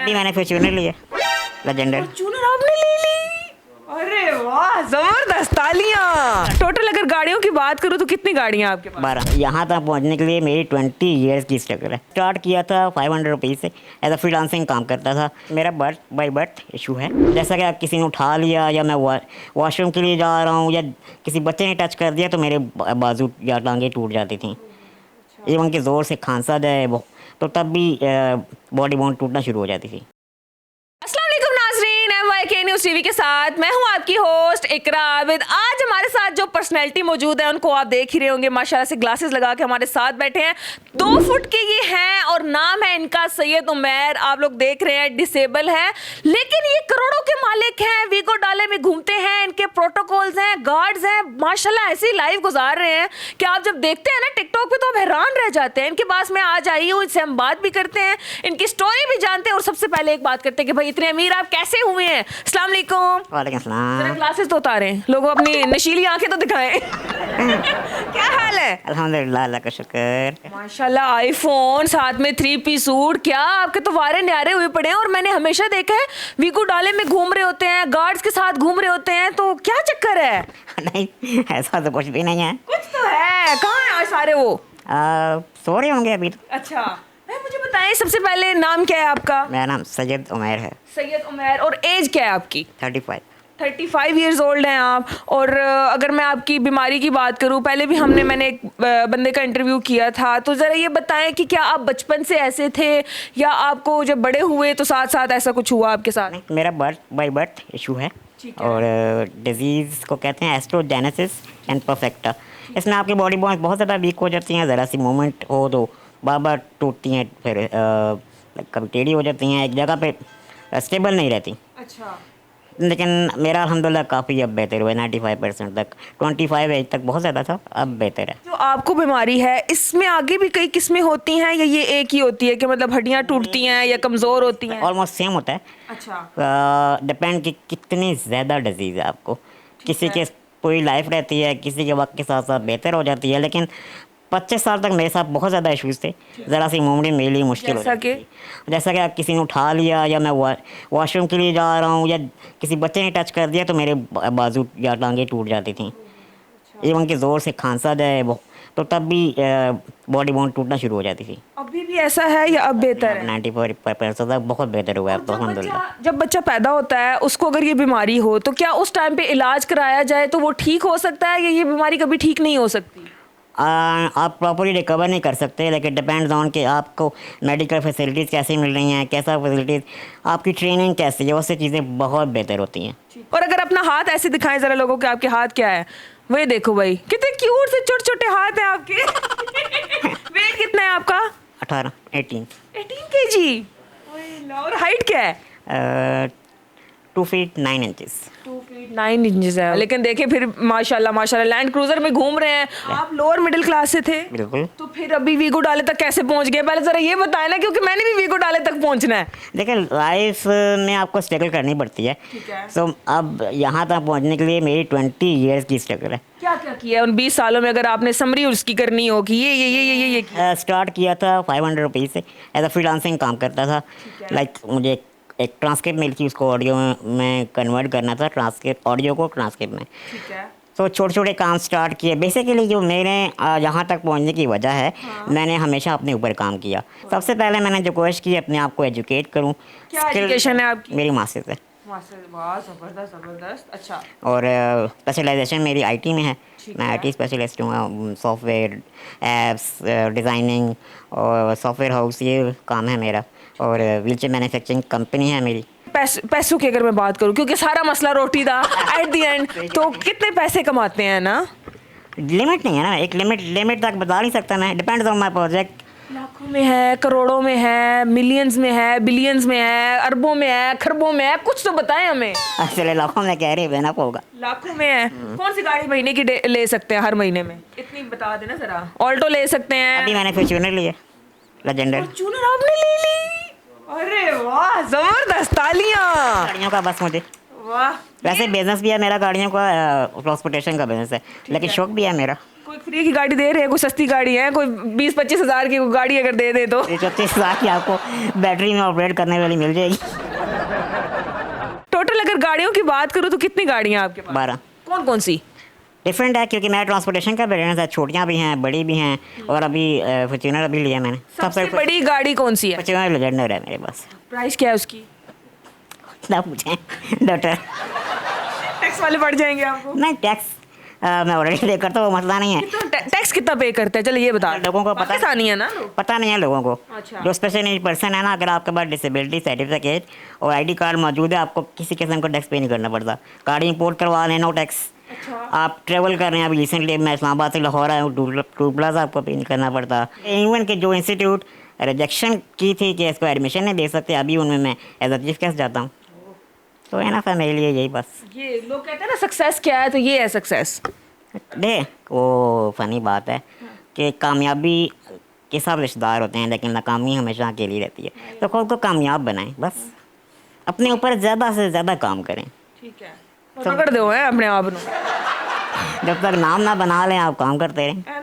अभी मैंने फॉर्च्यूनर लिया, लेजेंडर। फॉर्च्यूनर आपने ले ली? अरे वाह, जबरदस्त, तालियां। टोटल अगर गाड़ियों की बात करूं तो कितनी गाड़ियां आपके पास? 12। यहाँ तक पहुँचने के लिए मेरी 20 ईयर्स की स्ट्रगल है। स्टार्ट किया था 500 रुपीज़ से, एज अ फ्रीलांसिंग काम करता था। मेरा बर्थ बाई बर्थ इशू है, जैसा कि आप किसी ने उठा लिया या मैं वॉशरूम के लिए जा रहा हूँ या किसी बच्चे ने टच कर दिया तो मेरे बाजू या टांगें टूट जाती थी। इवन कि ज़ोर से खांसा जाए वो तो तब भी बॉडी बोन टूटना शुरू हो जाती थी। अस्सलाम वालेकुम नाज़रीन, MYK न्यूज़ टीवी के साथ मैं हूं आपकी होस्ट इकरा आबिद। आज हमारे साथ जो पर्सनैलिटी मौजूद है उनको आप देख ही रहे होंगे, माशाल्लाह से ग्लासेस लगा के हमारे साथ बैठे हैं। 2 फुट के ये हैं और नाम है इनका सैयद उमैर। आप लोग देख रहे हैं डिसेबल है, लेकिन ये करोड़ों के मालिक हैं, वीगो डाले में घूमते हैं, इनके प्रोटोकॉल्स हैं, गार्ड्स हैं, माशाल्लाह ऐसी लाइफ गुजार रहे हैं कि आप जब देखते हैं ना टिकटॉक पे तो आप हैरान रह जाते हैं। इनके पास मैं आज आई हूँ, इनसे हम बात भी करते हैं, इनकी स्टोरी भी जानते हैं और सबसे पहले एक बात करते हैं कि भाई इतने अमीर आप कैसे हुए हैं। अस्सलाम वालेकुम। वालेकुम सलाम। ग्लासेस तो उतारें, लोगों अपनी नशीली आंखें तो दिखाएं। क्या हाल है? अल्हम्दुलिल्लाह, अल्लाह का शुक्र। माशाल्लाह, आईफोन साथ में 3 पीस सूट, क्या आपके तो वारे न्यारे हुए पड़े हैं। और मैंने हमेशा देखा है वीगो डाले में घूम रहे होते हैं, गार्ड्स के साथ घूम रहे होते हैं, तो क्या चक्कर है? नहीं, ऐसा तो कुछ भी नहीं है। कुछ तो है। कहाँ है आज सारे वो? सो रहे होंगे अभी तो। अच्छा, मैं मुझे बताएं सबसे पहले नाम क्या है आपका? मेरा नाम सैयद उमैर है। सैयद उमैर। और एज क्या है आपकी? 35। 35 ईयर्स ओल्ड हैं आप। और अगर मैं आपकी बीमारी की बात करूं, पहले भी मैंने एक बंदे का इंटरव्यू किया था, तो ज़रा ये बताएं कि क्या आप बचपन से ऐसे थे या आपको जब बड़े हुए तो साथ साथ ऐसा कुछ हुआ आपके साथ? नहीं, मेरा बर्थ बाई बर्थ इशू है और डिजीज़ को कहते हैं एस्ट्रोजेनेसिस इम्परफेक्टा। इसमें आपकी बॉडी बहुत ज़्यादा वीक हो जाती हैं, ज़रा सी मूवमेंट हो तो बार बार टूटती हैं, फिर कभी टेढ़ी हो जाती हैं, एक जगह पे स्टेबल नहीं रहती। अच्छा। लेकिन मेरा अल्हम्दुलिल्लाह काफ़ी अब बेहतर हुआ है, 95% तक। 25 एज तक बहुत ज़्यादा था, अब बेहतर है। जो आपको बीमारी है इसमें आगे भी कई किस्में होती हैं या ये एक ही होती है कि मतलब हड्डियाँ टूटती हैं या कमज़ोर होती हैं? ऑलमोस्ट सेम होता है। अच्छा। डिपेंड कि कितनी ज़्यादा डिजीज़ है आपको। किसी के पूरी लाइफ रहती है, किसी के वक्त के साथ साथ बेहतर हो जाती है, लेकिन 25 साल तक मेरे साथ बहुत ज़्यादा इश्यूज़ थे। ज़रा सी मूवमेंट मेरे लिए मुश्किल हो जाती थी। जैसा कि आप किसी ने उठा लिया या मैं वॉशरूम के लिए जा रहा हूँ या किसी बच्चे ने टच कर दिया तो मेरे बाजू या टांगें टूट जाती थी। इवन कि ज़ोर से खांसा जाए वो तो तब भी बॉडी बोन टूटना शुरू हो जाती थी। अभी भी ऐसा है या अब बेहतर है? 94% तक बहुत बेहतर हुआ है अब तो अल्हम्दुलिल्लाह। जब बच्चा पैदा होता है उसको अगर ये बीमारी हो तो क्या उस टाइम पे इलाज कराया जाए तो वो ठीक हो सकता है या ये बीमारी कभी ठीक नहीं हो सकती? आप प्रॉपरली रिकवर नहीं कर सकते, लेकिन डिपेंड्स ऑन कि आपको मेडिकल फैसिलिटीज़ कैसी मिल रही हैं, कैसा फैसिलिटीज़, आपकी ट्रेनिंग कैसी है, उससे चीज़ें बहुत बेहतर होती हैं। और अगर अपना हाथ ऐसे दिखाएं ज़रा लोगों के, आपके हाथ क्या है? वही देखो भाई, कितने क्यूट से छोटे छोटे हाथ हैं आपके। वेट कितना है आपका? 18 kg। और हाइट क्या है? 2 फीट 9 इंचेस। 2 फीट 9 इंचेस है। लेकिन देखिए फिर माशाल्लाह माशाल्लाह लैंड क्रूजर में घूम रहे हैं। आप लोअर मिडिल क्लास से थे? बिल्कुल। तो फिर अभी वीगो डाले तक कैसे पहुंच गए? पहले जरा ये बताएं ना, क्योंकि मैंने भी वीगो डाले तक पहुंचना है। देखिए, लाइफ में आपको स्ट्रगल करनी पड़ती है। ठीक है। सो अब यहाँ तक पहुँचने के लिए मेरी 20 ईयर्स की स्ट्रगल है। क्या क्या किया उन 20 सालों में, अगर आपने समरी उसकी करनी हो कि ये स्टार्ट किया था 500 रुपीज़ से, एज अ फ्रीलांसिंग काम करता था। लाइक मुझे एक ट्रांसक्रिप्ट मिली थी, उसको ऑडियो में कन्वर्ट करना था, ट्रांसक्रिप्ट ऑडियो को ट्रांसक्रिप्ट में। ठीक है। तो छोटे छोटे काम स्टार्ट किए। बेसिकली जो मेरे यहाँ तक पहुँचने की वजह है, मैंने हमेशा अपने ऊपर काम किया। सबसे पहले मैंने जो कोशिश की अपने आप को एजुकेट करूँ। क्या एजुकेशन है आपकी? मेरी मास्टर्स है। वाह, जबरदस्त। अच्छा। और स्पेशलाइजेशन मेरी आईटी में है। मैं आईटी स्पेशलिस्ट हूँ, सॉफ्टवेयर, एप्स, डिज़ाइनिंग और सॉफ्टवेयर हाउस, ये काम है मेरा। और व्हीलचेयर मैन्युफैक्चरिंग कंपनी है मेरी। पैसों की अगर मैं बात करूं, क्योंकि सारा मसला रोटी था एट द एंड, तो कितने पैसे कमाते हैं ना? लिमिट नहीं है ना, एक लिमिट तक बता नहीं सकता मैं, डिपेंड्स ऑन माय प्रोजेक्ट। लाखों में है, करोड़ों में है, मिलियंस में है, बिलियंस में है, अरबों में है, खरबों में है, कुछ तो बताएं हमें। चले लाखों में कह रही है, होगा। लाखों में है। कौन सी गाड़ी महीने की ले सकते हैं हर महीने में? इतनी बता देना जरा। ऑल्टो ले सकते हैं? अभी मैंने फॉर्च्यूनर लिया, लेजेंडर। फॉर्च्यूनर आपने ले ली? अरे वाह, जबरदस्त, तालियां। गाड़ियों का बस मुझे। वाह। वैसे बिजनेस भी है मेरा, गाड़ियों का ट्रांसपोर्टेशन का बिजनेस है, लेकिन शौक भी है मेरा। क्विक फ्री की गाड़ी दे रहे हैं, कोई सस्ती गाड़ी है, कोई 20-25 हज़ार की कोई गाड़ी अगर दे दे तो 25 लाख की आपको बैटरी में ऑपरेट करने वाली मिल जाएगी। टोटल अगर गाड़ियों की बात करूँ तो कितनी गाड़ियाँ आपके पास? 12 कौन कौन सी? डिफरेंट है क्योंकि मैं ट्रांसपोर्टेशन का बिजनेस है, छोटियाँ भी हैं बड़ी भी हैं, और अभी फॉर्च्यूनर अभी लिया मैंने। सबसे बड़ी गाड़ी कौन सी है? फॉर्च्यूनर लेजेंडर है मेरे पास। प्राइस क्या है उसकी? ना पूछें डॉक्टर। टैक्स वाले पड़ जाएंगे आपको। नहीं टैक्स मैं ऑलरेडी पे करता हूँ, वो मसला नहीं है। टैक्स कितना पे करते हैं, चलो ये बता। लोगों को पता पाकिस्तानी है ना लोग? पता नहीं है लोगों को। अच्छा। जो स्पेशल नीड पर्सन है ना, अगर आपके पास डिसेबिलिटी सर्टिफिकेट और आईडी कार्ड मौजूद है, आपको किसी किस्म का टैक्स पे नहीं करना पड़ता। गाड़ी इंपोर्ट करवा लें, नो टैक्स। अच्छा। आप ट्रेवल कर रहे हैं, अभी रिसेंटली मैं इस्लामाबाद से लाहौर आया हूँ, टूर प्लाजा आपको पे नहीं करना पड़ता। इवन के जो इंस्टीट्यूट रिजेक्शन की थी कि इसको एडमिशन नहीं दे सकते, अभी उनमें मैं एज अ चीफ गेस्ट जाता हूँ। तो है ना सर, मेरे लिए यही बस। ये लोग कहते हैं ना सक्सेस क्या है, तो ये है सक्सेस। देख वो फनी बात है कि कामयाबी के सब रिश्तेदार होते हैं, लेकिन नाकामी हमेशा अकेली रहती है। तो खुद को कामयाब बनाएं, बस अपने ऊपर ज़्यादा से ज़्यादा काम करें। ठीक है, पकड़ दो है अपने आप ਨੂੰ। जब तक नाम ना बना लें, आप काम करते रहें।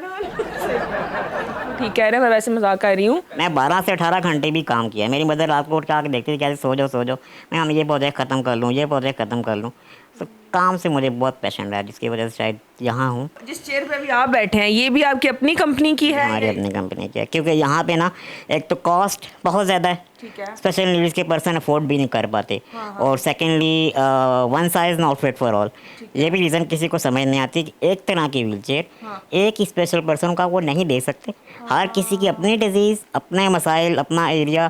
ठीक कह रहे हैं, मैं वैसे मजाक कर रही हूँ। मैं 12 से 18 घंटे भी काम किया। मेरी मदर रात को उठ के आके देखती थी, कैसे सो जाओ मैं हम ये प्रोजेक्ट ख़त्म कर लूँ, ये प्रोजेक्ट ख़त्म कर लूँ। तो काम से मुझे बहुत पैशन रहा है, जिसकी वजह से शायद यहाँ हूँ। जिस चेयर पे अभी आप बैठे हैं, ये भी आपकी अपनी कंपनी की है? हमारी अपनी कंपनी की है, क्योंकि यहाँ पे ना एक तो कॉस्ट बहुत ज़्यादा है, ठीक है। स्पेशल नीड्स के पर्सन अफोर्ड भी नहीं कर पाते, और secondly one size not fit for all. ये भी रीज़न किसी को समझ नहीं आती कि एक तरह की व्हील चेयर एक ही स्पेशल पर्सन का वो नहीं दे सकते। हर किसी की अपनी डिजीज़, अपने मसाइल, अपना एरिया,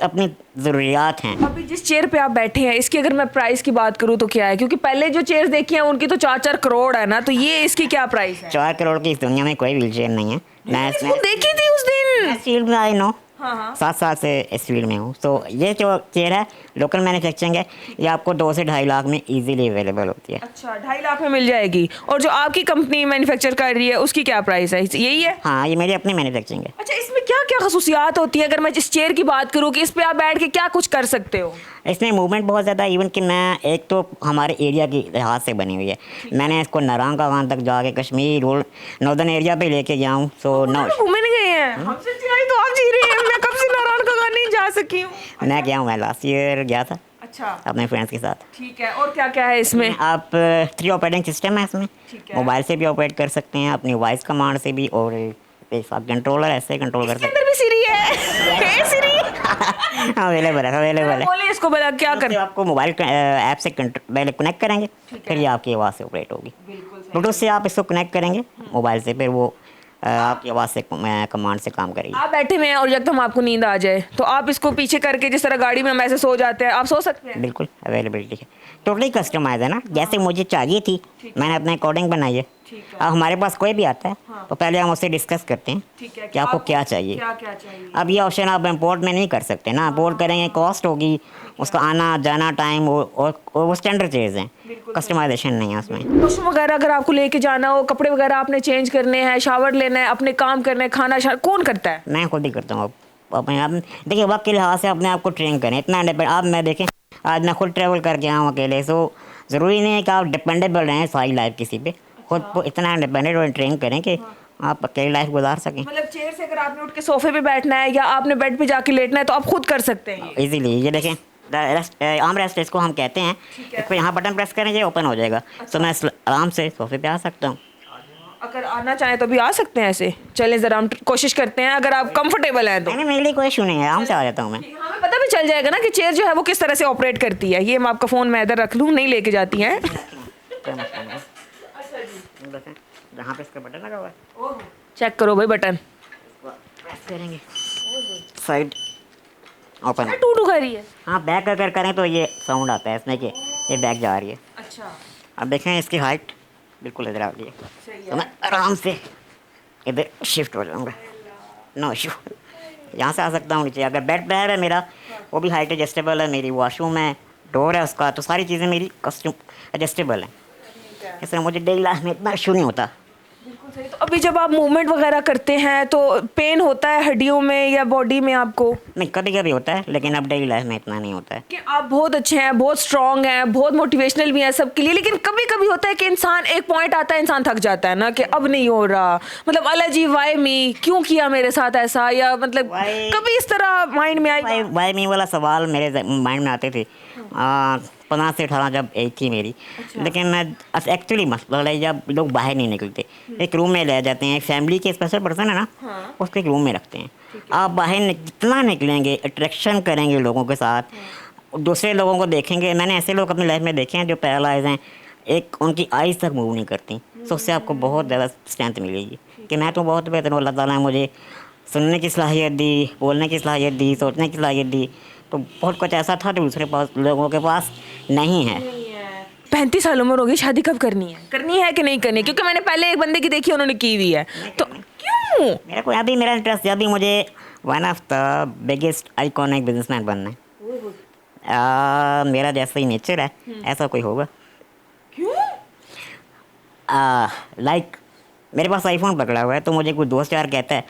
अपनी ज़रूरियात हैं। अभी जिस चेयर पे आप बैठे हैं, इसकी अगर मैं प्राइस की बात करूँ तो क्या है? क्योंकि पहले जो चेयर्स देखी हैं उनकी तो 4-4 करोड़ है ना, तो ये इसकी क्या प्राइस है? 4 करोड़ की इस दुनिया में कोई व्हील चेयर नहीं है। मैं इसको देखी थी उस दिन। फील्ड में आई नो, हाँ। 7 साल से इस फील्ड में हूँ। तो ये जो चेयर है लोकल मैन्युफैक्चरिंग है, ये आपको 2 से 2.5 लाख में इजीली अवेलेबल होती है। अच्छा, 2.5 लाख में मिल जाएगी। और जो आपकी कंपनी मैन्युफैक्चर कर रही है उसकी क्या प्राइस है? यही है? हाँ, ये मेरी अपनी मैन्युफैक्चरिंग है। अच्छा, इसमें क्या क्या खसूसियात होती है? अगर मैं इस चेयर की बात करूँ कि इस पे आप बैठ के क्या कुछ कर सकते हो? इसमें मूवमेंट बहुत ज़्यादा, इवन कि मैं एक तो हमारे एरिया की लिहाज से बनी हुई है। मैंने इसको नारंग कागान तक जाके कश्मीर और नॉर्दर्न एरिया पे लेके गया हूँ। सो नो घूमने गए हैं? हमसे चिराई तो आप जी रही हैं। मैं कब से नारायण का नहीं जा सकी हूँ। मैं गया हूँ, मैं लास्ट ईयर गया था अच्छा, अपने फ्रेंड्स के साथ। ठीक है। और क्या क्या है इसमें? आप 3 ऑपरेटिंग सिस्टम है इसमें। ठीक है। मोबाइल से भी ऑपरेट कर सकते हैं, अपनी वॉइस कमांड से भी, और कंट्रोलर ऐसे कंट्रोल कर इसके सकते अंदर भी सीरी है? है सीरी? हैं। अवेलेबल है, अवेलेबल है। बोले इसको बता क्या तो करना। आपको मोबाइल ऐप से पहले कनेक्ट करेंगे, फिर ये आपकी आवाज़ से ऑपरेट होगी। ब्लूटूथ से आप इसको कनेक्ट करेंगे मोबाइल से, फिर वो आपकी आवाज़ से कमांड से काम करेगी। आप बैठे हुए हैं और एकदम आपको नींद आ जाए तो आप इसको पीछे करके, जिस तरह गाड़ी में हम ऐसे सो जाते हैं, आप सो सकते हैं? बिल्कुल अवेलेबिलिटी है, टोटली कस्टमाइज है ना, जैसे मुझे चाहिए थी मैंने अपने अकॉर्डिंग बनाई है। अब हमारे पास कोई भी आता है तो पहले हम उससे डिस्कस करते हैं कि आपको क्या चाहिए। क्या क्या चाहिए? अब ये ऑप्शन आप इम्पोर्ट में नहीं कर सकते ना, इम्पोर्ट करेंगे कॉस्ट होगी, उसका आना जाना टाइम, और वो स्टैंडर्ड चीज़ हैं, कस्टमाइजेशन नहीं है उसमें। वॉशरूम वगैरह अगर आपको लेके जाना हो, कपड़े वगैरह आपने चेंज करने हैं, शावर लेना है, अपने काम करने हैं, खाना कौन करता है? मैं खुद ही करता हूँ। अपने आप देखिए, वक्त के लिहाज से अपने आप को ट्रेन करें, इतना आप मैं देखें आज मैं खुद ट्रैवल करके आया हूँ अकेले, सो ज़रूरी नहीं है कि आप डिपेंडेबल रहें सारी लाइफ किसी पे, खुद को इतना इंडिपेंडेंट और ट्रेन करें कि आप अकेली लाइफ गुजार सकें। मतलब चेयर से अगर आपने उठ के सोफे पे बैठना है या आपने बेड पे जाके लेटना है तो आप खुद कर सकते हैं ये? इजीली। ये देखें आर्म रेस्ट इसको हम कहते हैं, इस पर यहाँ बटन प्रेस करें, ये ओपन हो जाएगा। तो मैं आराम से सोफे पे आ सकता हूँ। अगर आना चाहें तो भी आ सकते हैं ऐसे। चलें ज़रा हम कोशिश करते हैं, अगर आप कंफर्टेबल हैं तो। नहीं, मेरे लिए कोई इशू नहीं है, आराम से आ जाता हूँ मैं। हमें पता भी चल जाएगा ना कि चेयर जो है वो किस तरह से ऑपरेट करती है। ये मैं आपका फ़ोन मैं इधर रख लूँ, नहीं लेके जाती हैं। जहाँ पे इसका बटन लगा हुआ है चेक करो भाई बटन। प्रेस करेंगे, साइड ओपन। टू कर रही है। हाँ, बैक अगर करें तो ये साउंड आता है इसमें कि ये बैक जा रही है। अच्छा, अब देखें इसकी हाइट बिल्कुल इधर आ रही है, तो मैं आराम से इधर शिफ्ट हो जाऊँगा, नो इशू। यहाँ से आ सकता हूँ नीचे। अगर बेड पे है मेरा, वो भी हाइट एडजस्टेबल है, मेरी वॉशरूम है, डोर है उसका, तो सारी चीज़ें मेरी कस्टम एडजस्टेबल हैं। इसलिए मुझे डेली लाइफ में इतना इशू नहीं होता। बिल्कुल सही। तो अभी जब आप मूवमेंट वगैरह करते हैं तो पेन होता है हड्डियों में या बॉडी में आपको? नहीं, कभी कभी होता है, लेकिन अब डेली लाइफ में इतना नहीं होता है। कि आप बहुत अच्छे हैं, बहुत स्ट्रांग हैं, बहुत मोटिवेशनल भी हैं सबके लिए, लेकिन कभी कभी होता है कि इंसान, एक पॉइंट आता है इंसान थक जाता है ना कि अब नहीं हो रहा, मतलब अल्लाह जी वाई मी, क्यों किया मेरे साथ ऐसा, या मतलब कभी इस तरह माइंड में आई? वाई मी वाला सवाल मेरे माइंड में आते थे 15 से 18 जब एज थी मेरी। लेकिन मैं एक्चुअली मसला है जब लोग बाहर नहीं निकलते, एक रूम में ले जाते हैं, फैमिली के स्पेशल पर्सन है ना, उसको एक रूम में रखते हैं। आप बाहर जितना निकलेंगे, अट्रैक्शन करेंगे लोगों के साथ, दूसरे लोगों को देखेंगे। मैंने ऐसे लोग अपनी लाइफ में देखे हैं जो पैरालाइज हैं, एक उनकी आइज़ तक मूव नहीं करती, तो उससे आपको बहुत ज़्यादा स्ट्रेंथ मिलेगी कि मैं तो बहुत बेहतर हूँ, अल्लाह ताला ने मुझे सुनने की सलाहियत दी, बोलने की सलाहियत दी, सोचने की सलाहियत दी। तो बहुत कुछ ऐसा था जो दूसरे पास लोगों के पास नहीं है। 35 साल उम्र होगी, शादी कब करनी है? करनी है कि नहीं करनी है? क्योंकि मैंने पहले एक बंदे की देखी, उन्होंने की हुई है, तो क्यों? मेरा को अभी मेरा इंटरेस्ट, अभी मुझे one of the biggest iconic businessman बनना है। मेरा जैसा ही नेचर है ऐसा कोई होगा। क्यों? लाइक मेरे पास आईफोन पकड़ा हुआ है, तो मुझे कोई दोस्त यार कहता है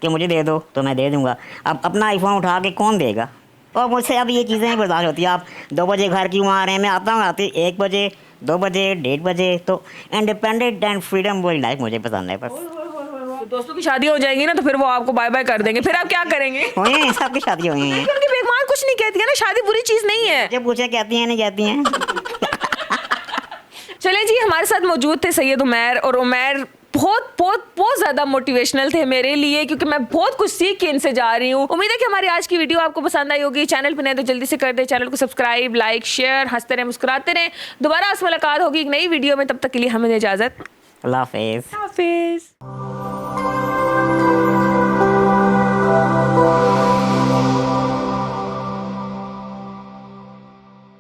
कि मुझे दे दो, तो मैं दे दूंगा। अब अपना आईफोन उठा के कौन देगा? और मुझसे अब ये चीज़ें नहीं बर्दाश्त होती। आप 2 बजे घर क्यों आ रहे हैं? मैं आता हूँ आते 1 बजे, 2 बजे, 1:30 बजे। तो इंडिपेंडेंट एंड फ्रीडम वाली लाइफ मुझे पसंद है बस। तो दोस्तों की शादी हो जाएगी ना, तो फिर वो आपको बाय बाय कर देंगे, फिर आप क्या करेंगे? हुई हैं, सबकी शादी हुई हैं। क्योंकि बेगमान कुछ नहीं कहती है ना, शादी बुरी चीज़ नहीं है। जब पूछे कहती हैं नहीं कहती हैं। चले जी, हमारे साथ मौजूद थे सैयद उमैर, और उमैर बहुत बहुत बहुत ज़्यादा मोटिवेशनल थे मेरे लिए, क्योंकि मैं बहुत कुछ सीख के इनसे जा रही हूँ। उम्मीद है कि हमारी आज की वीडियो आपको पसंद आई होगी। चैनल पर नए तो जल्दी से कर दे चैनल को सब्सक्राइब, लाइक, शेयर, हंसते रहें, मुस्कुराते रहें। दोबारा आज मुलाकात होगी एक नई वीडियो में, तब तक के लिए हमें इजाज़त। अल्लाह हाफिज़। हाफिज़।